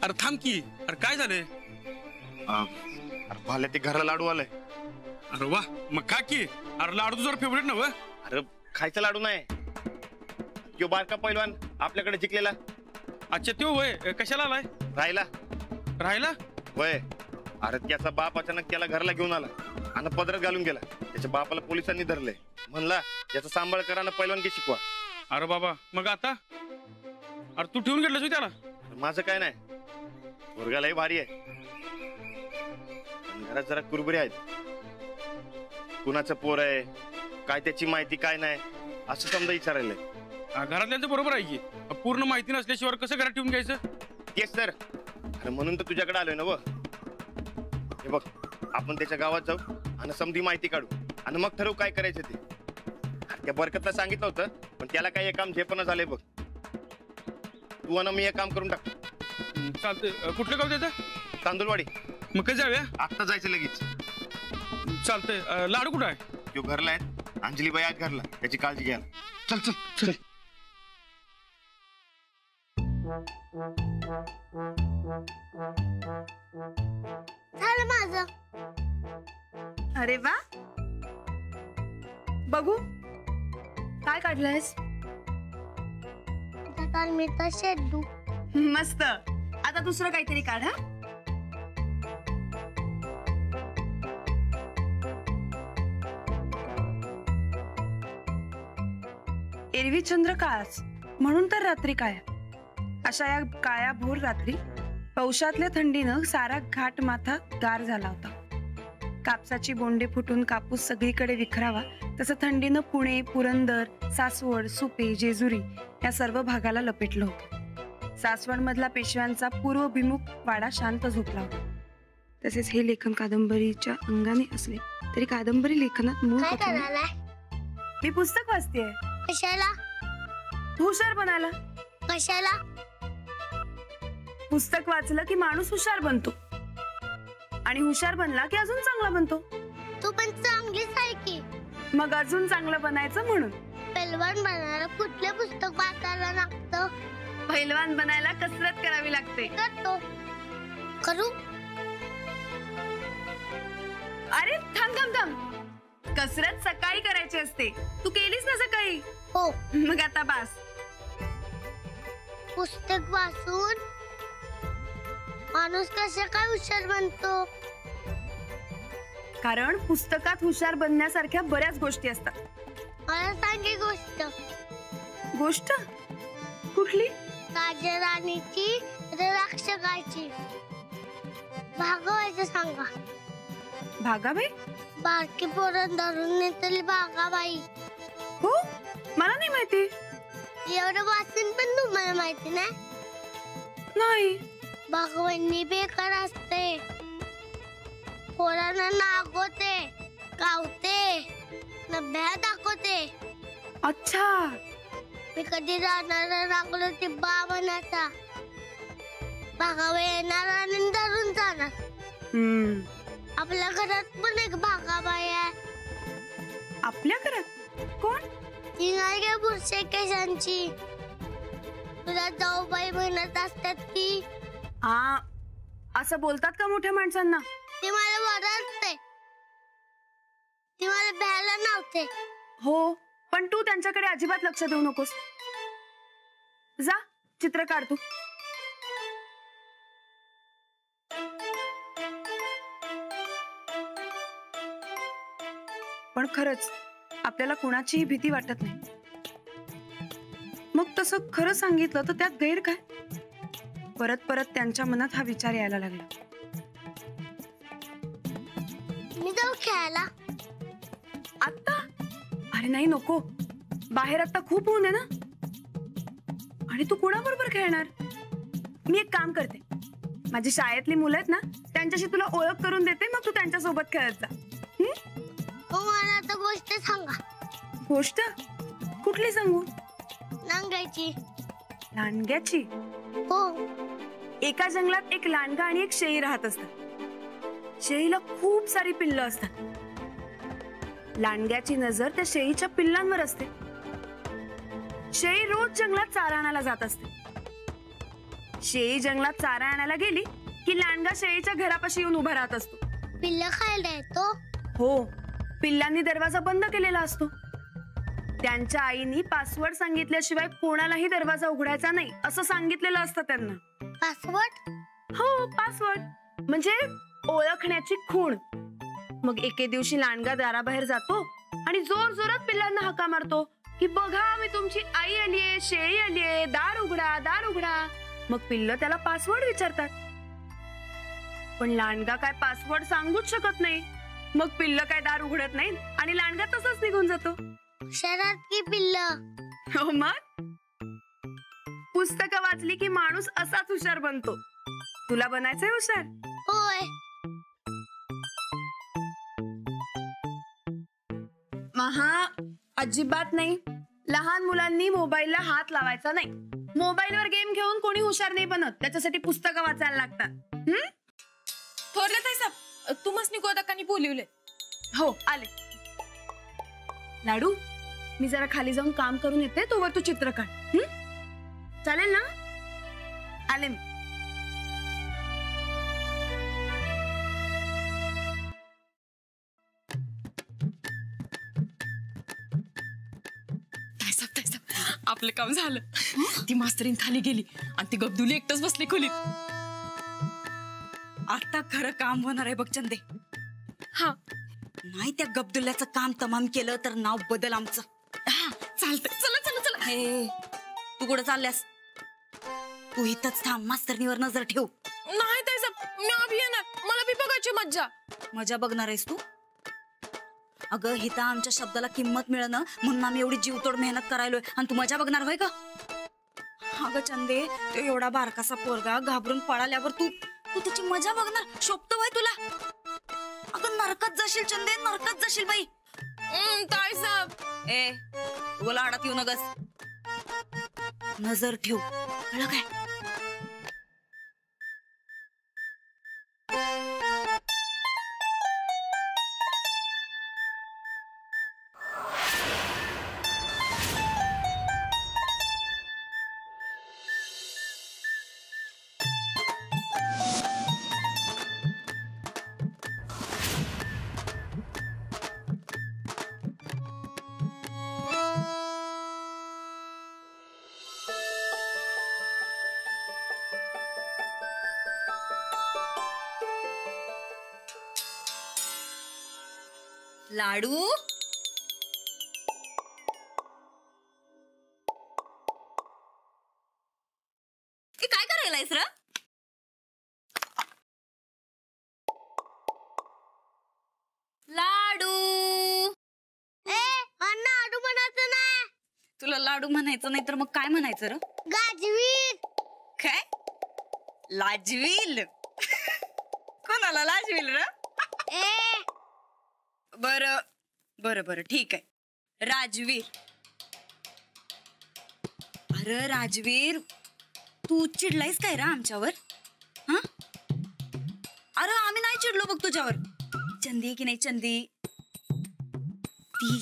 अरे थांब की. अरे काय झालंय? अरे भाल्या ते घराला लाडू आलाय. अरे वा, मग खा की. अरे लाडू तुझा फेवरेट ना? अरे खायचा लाडू नाही, तो बारका पैलवान आपल्याकडे जिंकलेला. अच्छा त्यो वय कशाला आलाय? राहिला. राहिला वय. अरे त्याचा बाप अचानक त्याला घराला घेऊन आला आणि पदरात घालून गेला. त्याच्या बापाला पोलिसांनी धरलंय. म्हणला त्याचा सांभाळ करा ना पैलवानगी शिकवा. अरे बाबा, मग आता? अरे तू ठेवून गेलास त्याला? माझं काय नाही, पोरगालाही भारी आहे. घरात जरा कुरबुरी आहेत. कुणाचं पोर आहे काय त्याची माहिती काय नाही असं समजा विचारायलंय. घरातल्यांचं बरोबर आहे की, पूर्ण माहिती नसल्याशिवाय कसं घरात ठेवून घ्यायचं? तेच तर. अरे म्हणून तर तुझ्याकडे आलोय ना. व हे बघ, आपण त्याच्या गावात जाऊ आणि समधी माहिती काढू आणि मग ठरवू काय करायचं ते. त्या बरकतला सांगितलं होतं पण त्याला काही काम झेपणं झालंय बघ. तू आणि मी हे काम करून टाक. चालतंय. कुठलं गाव त्याचं? तांदूळवाडी. मग कधी जाऊया? आत्ता जायचं लगेच. चालतंय. लाडू कुठं आहे? तो घरला आहे. अंजलीबाई आज घरला, त्याची काळजी घ्यायला. चल चल चल. झालं माझं. अरे वा, बघू काय काढलंयस? मी तर शेडू. मस्त. आता दुसरं काहीतरी काढ. हा, एरवी चंद्र काळाच म्हणून तर रात्री काळ्या. अशा या काळ्या भोर रात्री पौषातल्या थंडीनं सारा घाट माथा गार झाला होता. कापसाची बोंडे फुटून कापूस सगळीकडे विखरावा तसं थंडीनं पुणे, पुरंदर, सासवड, सुपे, जेजुरी या सर्व भागाला लपेटलं होतं. सासवड मधला पेशव्यांचा पूर्वभिमुख वाडा शांत झोपला होता. तसेच हे लेखन कादंबरीच्या अंगाने असले तरी कादंबरी लेखनात मूळ काय करायलाय? मी पुस्तक वाचतेय. कशाला? हुशार बनायला. कशाला? पुस्तक वाचलं की माणूस हुशार बनतो आणि हुशार बनला की अजून चांगला बनतो. तू पण चांगलीच आहे की. मग अजून चांगलं बनायचं म्हणून पैलवान बनायला कुठले पुस्तक वाचायला लागतं? पैलवान बनायला कसरत करावी लागते. करतो. करू? अरे थांब थांब थांब. कसरत सकाळी करायची असते. तू केलीस ना सकाळी? हो. मग आता बास. पुस्तक वाचून माणूस कसा काय हुशार बनतो? कारण पुस्तकात हुशार बनण्यासारख्या बऱ्याच गोष्टी असतात. मला सांग एक गोष्ट. गोष्ट कुठली? राजा राणीची रक्षकाची. भागवायचं सांगा. भागाबाई? बारकी पोरं धरून नेतली भागाबाई. हो, मला नाही माहिती. एवढं वाचून पण तुम्हाला माहिती नाही? नाही. भागवानी बेकार असते. पोरांना नागवते, कावते, भ्या दाखवते. अच्छा. मी कधी राहणार लागलो ते बा म्हणायचा. भागाबाई येणार आणि धरून जाणार. आपल्या घरात पण एक भागाबाई आहे. आपल्या घरात कोण? ती नाही गे बुरशे केसांची. तुला जाऊबाई म्हणत असतात ती. असं बोलतात का मोठ्या माणसांना? ती मला ओरडते. ती मला भ्यायला नव्हते. हो, पण तू त्यांच्याकडे अजिबात लक्ष देऊ नकोस. जा चित्र काढ तू. पण खरंच आपल्याला कुणाचीही भीती वाटत नाही. मग तसं खरं सांगितलं तर त्यात गैर काय? परत परत त्यांच्या मनात हा विचार यायला लागला. मी जाऊ खेळायला. आता? अरे नाही, नको. बाहेर आता खूप ऊन आहे ना. आणि तू कोणाबरोबर खेळणार? मी एक काम करते, माझी शाळेतली मुलं आहेत ना त्यांच्याशी तुला ओळख करून देते, मग तू त्यांच्या सोबत खेळत जा. मला आता गोष्ट सांगा. गोष्ट कुठली सांगू? नांगायची. लांडग्याची? हो. एका जंगलात एक लांडगा आणि एक शेळी राहत असतात. शेळीला खूप सारी पिल्लं असतात. लांडग्याची नजर त्या शेळीच्या पिल्लांवर असते. शेळी रोज जंगलात चारा आणायला जात असते. शेळी जंगलात चारा आणायला गेली की लांडगा शेळीच्या घरापाशी येऊन उभा राहत असतो. पिल्ल खायला येतो. हो, पिल्लांनी दरवाजा बंद केलेला असतो. त्यांच्या आईनी पासवर्ड सांगितल्याशिवाय कोणालाही दरवाजा उघडायचा नाही असं सांगितलेलं असतं त्यांना. पासवर्ड? हो, पासवर्ड म्हणजे ओळखण्याची खूण. मग एके दिवशी लांडगा दाराबाहेर जातो आणि जोर जोरात पिल्लांना हाका मारतो की बघा मी तुमची आई आलीये, शेळी आलीये, दार उघडा, दार उघडा. मग पिल्ल त्याला पासवर्ड विचारतात. पण लांडगा काय पासवर्ड सांगूच शकत नाही. मग पिल्ल काय दार उघडत नाही आणि लांडगा तसंच निघून जातो. शहरात की पिल्ल? हो, मग पुस्तकं वाचली की माणूस असाच हुशार बनतो. तुला बनायचंय हुशार? होय. महा अजिबात नाही. लहान मुलांनी मोबाईलला हात लावायचा नाही. मोबाईलवर गेम खेळून कोणी हुशार नाही बनत. त्याच्यासाठी पुस्तकं वाचायला लागतात. थोरले ताई साहेब, तुम्हाला गोदाकांनी बोलिवले. हो, आले. लाडू, मी जरा खाली जाऊन काम करून येते, तोवर तू चित्र काढ. चालेल ना? आले मी. आपलं काम झालं. ती मास्तरीन खाली गेली आणि ती गब्दुली एकटच बसली खोलीत. आता खरं काम होणार आहे बघ चंदे. हा, नाही त्या गब्दुल्ल्याचं काम तमाम केलं तर नाव बदल आमचं. हा, चालतंय. चला चला चला. हे, तू कुठं चालल्यास? तू इथंच थांब, मास्तरणीवर नजर ठेव. नाही ताई साहेब, मी अभि येणार. मला बी बघायची मज्जा. मजा बघणार आहेस तू? अगं, हिता आमच्या शब्दाला किंमत मिळणं म्हणून आम्ही एवढी जीवतोड मेहनत करायलोय आणि तू मजा बघणार होय का? अगं चंदे, तो एवढा बारकासा पोरगा घाबरून पळाल्यावर तू तू त्याची मजा बघणार? शोभतो बाई तुला? अगं नरकात जाशील चंदे, नरकात जाशील बाई. ताई साहेब, ए, तुला आडात येऊ नगस. नजर ठेव, कळलं काय? लाडू, काय करायलायस र? लाडू, लाडू म्हणायचं नाही. तुला लाडू म्हणायचं नाही तर मग काय म्हणायचं र? गाजवीर. काय? लाजवील? कोणाला लाजवील र? बरं बरं बरं, ठीक आहे. राजवीर. अरे राजवीर, तू चिडलायस काय रा आमच्यावर? हा, अरे आम्ही नाही चिडलो बघ तुझ्यावर. चंदी की नाही चंदी? ती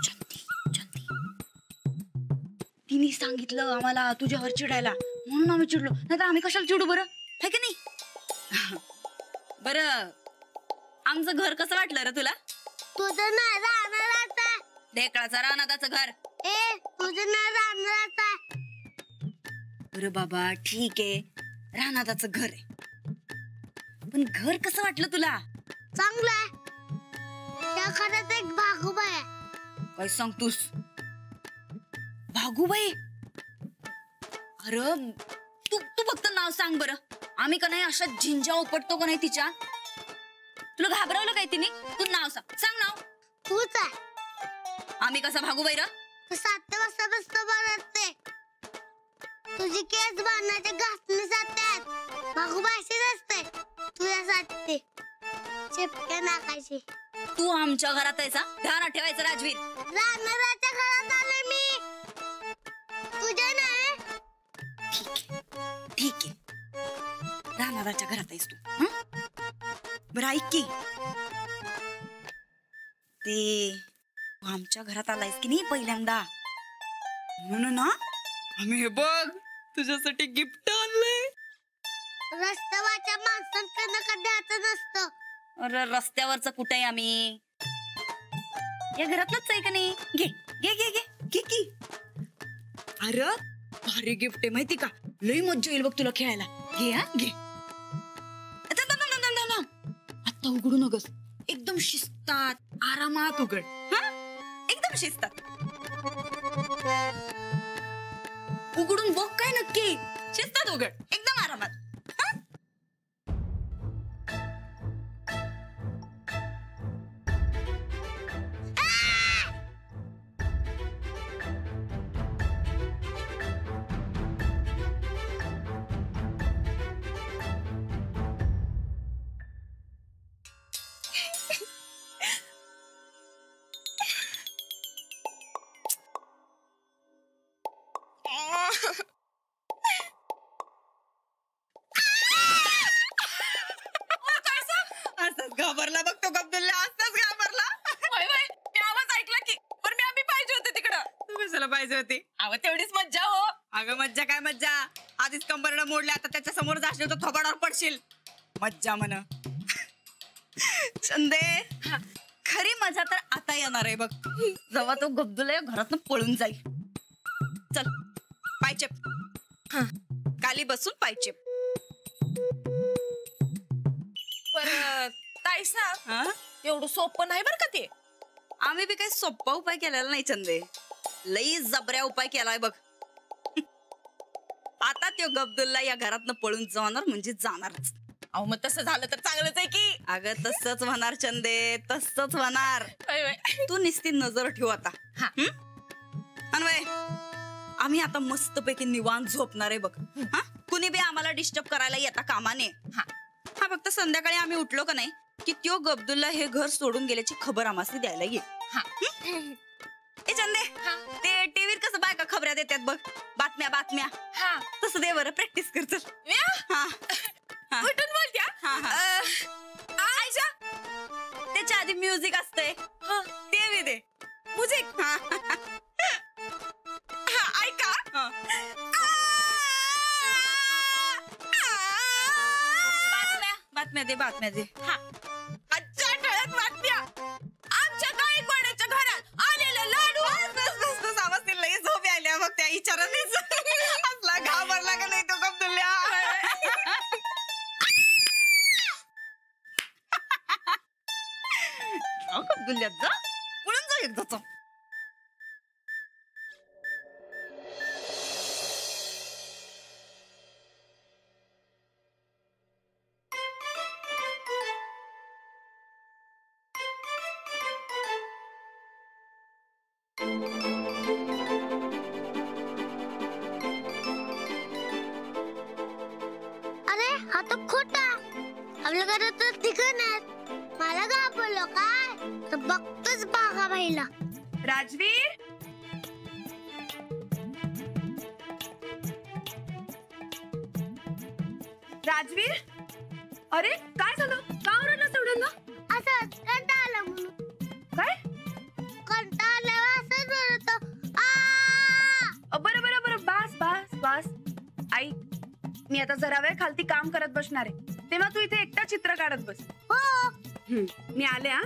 चंदी चंदी तिने सांगितलं आम्हाला तुझ्यावर चिडायला म्हणून आम्ही चिडलो. नाही तर आम्ही कशाला चिडू बरं, है की नाही? बरं, आमचं घर कसं वाटलं रे तुला? तुझं ना राहणार आता. ढेकळाचं रानादाचं घर. तुझं ना राहणार आता. बरं बाबा, ठीक आहे, रानादाचं घर आहे. पण घर कसं वाटलं तुला? चांगलं आहे. त्या घरात एक भागूबाई आहे. काय सांगतोस? भागूबाई? अरे तू तू फक्त नाव सांग बरं. आम्ही का नाही अशा झिंजा उपटतो का नाही तिच्या? तुला घाबरवलं काय तिने? तू नाव सांग नाव. तूच आहे. आम्ही कसा भागूबाई र? 7 वाजता बसतो बनते. तुझी केस बांधण्याचे घासणी जातात. भागूबाईशीच असते तुझ्यासाठी. चिपके नाकायची. तू आमच्या घरात आहेस, ध्यानात ठेवायचं राजवीर. रानाच्या घरात आले मी. तुझ्या नाही. ठीक आहे, रानाच्या घरात आहेस तू. बरं ऐक की, ते आमच्या घरात आलायस की नाही पहिल्यांदा, म्हणून ना आम्ही हे बघ तुझ्यासाठी गिफ्ट आणलंय. रस्त्यावरच्या माणसांकडनं का द्यायचं नसतं. अरे रस्त्यावरचं कुठे आहे आम्ही? या घरातलंच आहे का नाही? घे घे घे घे घे की. अरे भारी गिफ्ट आहे माहिती का? लई मज्जा येईल बघ तुला खेळायला. घे हा घे. आता उघडू नकोस. एकदम शिस्तात आरामात उघड. हा एकदम शिस्तात उघडून बघ. काय नक्की शिस्तात उघड. एकदम आरामात. घाबरला बघ तो गब्दुल्ला. असंच घाबरला. मी आवाज ऐकला की पण मी आम्ही पाहिजे होते तिकडं. तू कशाला पाहिजे होती? अहो तेवढीच मज्जा हो. अगं मज्जा काय मज्जा. आधीच कंबरडं मोडले. आता त्याच्या समोर जाशील तर थोबाडावर पडशील. मज्जा म्हण. चंदे खरी मजा तर आता येणार आहे बघ, जेव्हा तो गब्दुल्ला घरातून पळून जाईल. चल पायचेप. खाली बसून पायचेप. ताई साहेब एवढं सोपं नाही बरं का ते. आम्ही बी काही सोप्पा उपाय केलेला नाही चंदे. लई जबऱ्या उपाय केलाय बघ. आता तो गब्दुल्ला या घरातनं पळून जाणार म्हणजे जाणारच. अहो मग तसं झालं तर चांगलंच आहे की. अगं तसंच होणार चंदे, तसंच होणार. तू निस्ती नजर ठेव आता. अनवय आम्ही आता मस्तपैकी निवांत झोपणार आहे बघ. हा कुणी बी आम्हाला डिस्टर्ब करायला येता कामा नये. हा फक्त संध्याकाळी आम्ही उठलो का नाही की त्यो गब्दुल्ला हे घर सोडून गेल्याची खबर आम्हाला द्यायला येईल. ए चंदे ते टीव्हीत कसं बायका खबऱ्या देतात बघ, बातम्या बातम्या. तसं दे बरं, प्रॅक्टिस कर. कुठून बोलत्या? आयशा त्याच्या आधी म्युझिक असतंय ते बी दे. म्युझिक ऐका. बातम्या दे बातम्या दे. आजच्या ठळक बातम्या. आमच्या गायकवाडाच्या घरात आलेला लाडू. बस आवाज दिला लई झोप आल्या बघ त्या विचारानेच. असला घाबरला का नाही तो गब्दुल्ला. गब्दुल्ल्यात जा पळून जा एकदाच. अरे हा तर खोटा. आपल्या घरात तर ठिकाण आहेत. मला घाबरलो काय तर बघतच बागा बाईला. राजवीर राजवीर अरे काय झालं? का ओरडलास एवढं ना? असंच कंटाळा आला म्हणून. काय? कंटाळा आल्यावर असंच ओरडतो. बरं बरं बरं बास बास बास. आई मी आता जरा वेळ खालती काम करत बसणार आहे, तेव्हा तू इथे एकटा चित्र काढत बस. हो मी आले. हा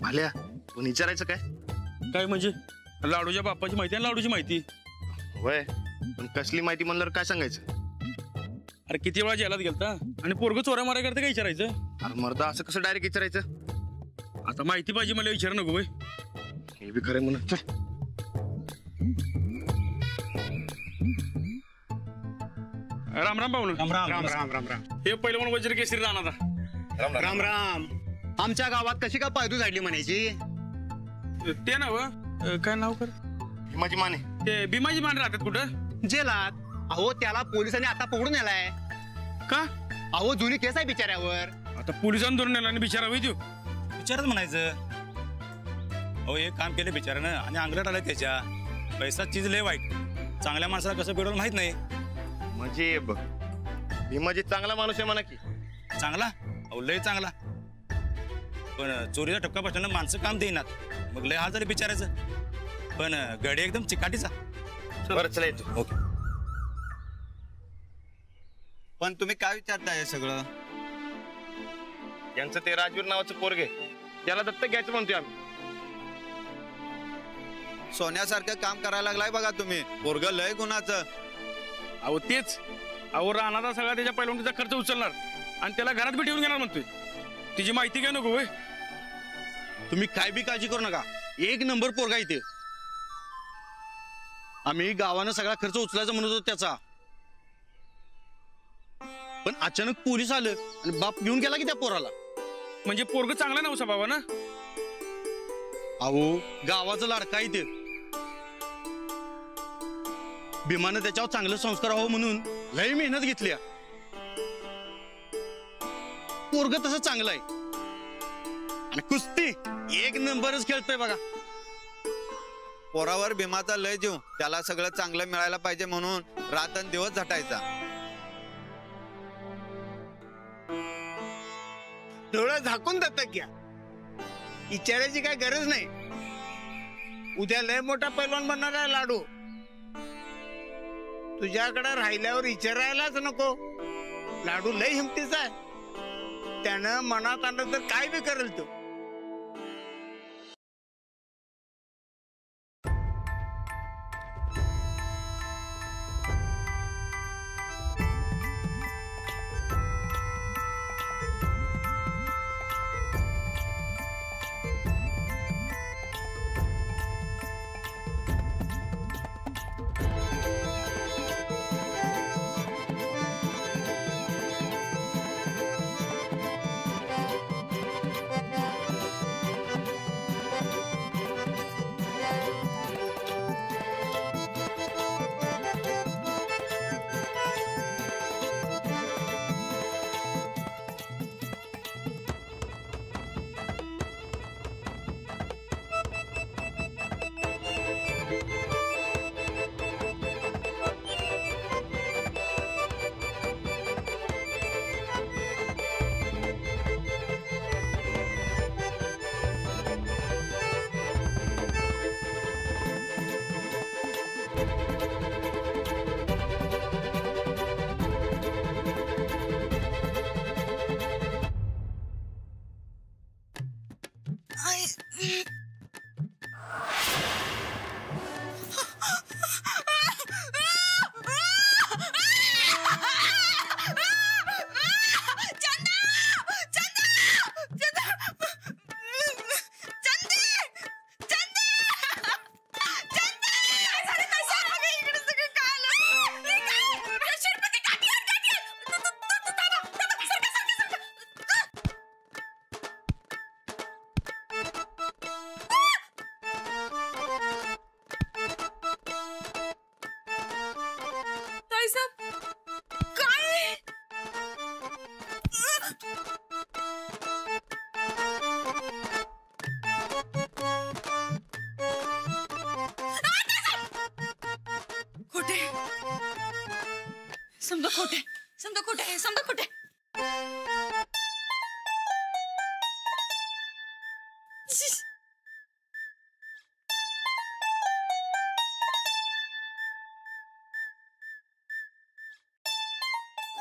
भाल्या तू विचारायचं काय? काय म्हणजे लाडूच्या बाप्पाची माहिती आणि लाडूची माहिती. होय पण कसली माहिती म्हणल्यावर काय सांगायचं? अरे किती वेळा जेलात गेलता आणि पोरग चोऱ्या मारा करता काय विचारायचं? अरे मर्दा असं कसं डायरेक्ट विचारायचं? आता माहिती पाहिजे मला, विचार नको बाई. हे बी खरं म्हणत. राम राम पाहुणं. राम राम राम राम राम राम हे पहिलं म्हणून वज्र केसरी राहणार. राम राम. आमच्या गावात कशी का पायदू झाडली म्हणायची? ते नाव काय नाव कर माझी माने. ते भीमाजी मान राहतात कुठं? जेलात. अहो त्याला पोलिसांनी आता पकडून नेलाय. का? अहो जुनी केस आहे बिचाऱ्यावर. आता पोलिसांनी धरून नेला आणि बिचारा होई देऊ. बिचारच म्हणायचं. अहो हे काम केलं बिचारानं आणि अंगलट आलाय त्याच्या. पैसा चीज लय वाईट. चांगल्या माणसाला कसं पेडवलं माहित नाही. म्हणजे बघ भीमाजी चांगला माणूस आहे म्हणा की. चांगला? अहो लय चांगला. पण चोरीचा टपका बसल्यानं माणसं काम देईनात मग लय हाल झाले बिचारायचं. पण गडी एकदम चिकाटीचा. बरं चला येतो. ओके. पण तुम्ही काय विचारताय हे सगळं? यांचं ते राजवीर नावाचं पोरगे त्याला दत्तक घ्यायचं म्हणतोय आम्ही. सोन्यासारखं काम करायला लागलाय बघा तुम्ही. पोरग लय गुणाचं. अहो तेच. अहो राहणारा सगळा त्याच्या पैलवानकीचा खर्च उचलणार आणि त्याला घरात बी ठेवून घेणार म्हणतोय. तिची माहिती घ्या नको होय. तुम्ही काय बी काळजी करू नका. एक नंबर पोरगा इथे. आम्ही गावानं सगळा खर्च उचलायचा म्हणत होतो त्याचा. पण अचानक पोलीस आलं आणि बाप घेऊन गेला की त्या पोराला. म्हणजे पोरग चांगला नव्हता बाबा ना. अहो गावाचा लाडका इथे. भीमानं त्याच्यावर चांगले संस्कार व्हावं म्हणून लई मेहनत घेतली. पोरग तसं चांगलं आहे आणि कुस्ती एक नंबरच खेळतोय बघा. पोरावर भीमाचा लय जीव. त्याला सगळं चांगलं मिळायला पाहिजे म्हणून रात्रंदिवस झटायचा. डोळं झाकून दत्तक घ्या. विचारायची काय गरज नाही. उद्या लय मोठा पैलवान बनणार आहे लाडू. तुझ्याकडे राहिल्यावर विचारायलाच नको. लाडू लय हिमतीचा आहे. त्यानं मनात आलं तर काय बी करेल तो. समजा खोटे, समजा खोटे, समजा खोटे.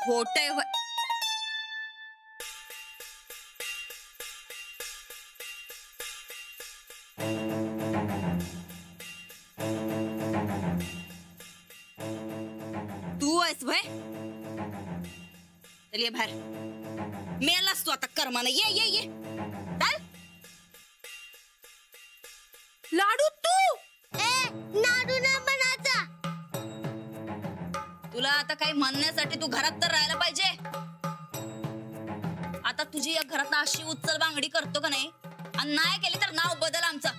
खोटे तू आहेस भाई. चल ये बाहेर. मेलास तू आता कर्मानं. ये ये ये चल. लाडू तू लाडू नाही बनायचा. तुला आता काही म्हणण्यासाठी तू घरात तर राहायला पाहिजे. आता तुझी या घरात अशी उचल बांगडी करतो का नाही आणि नाही केली तर नाव बदल आमचा.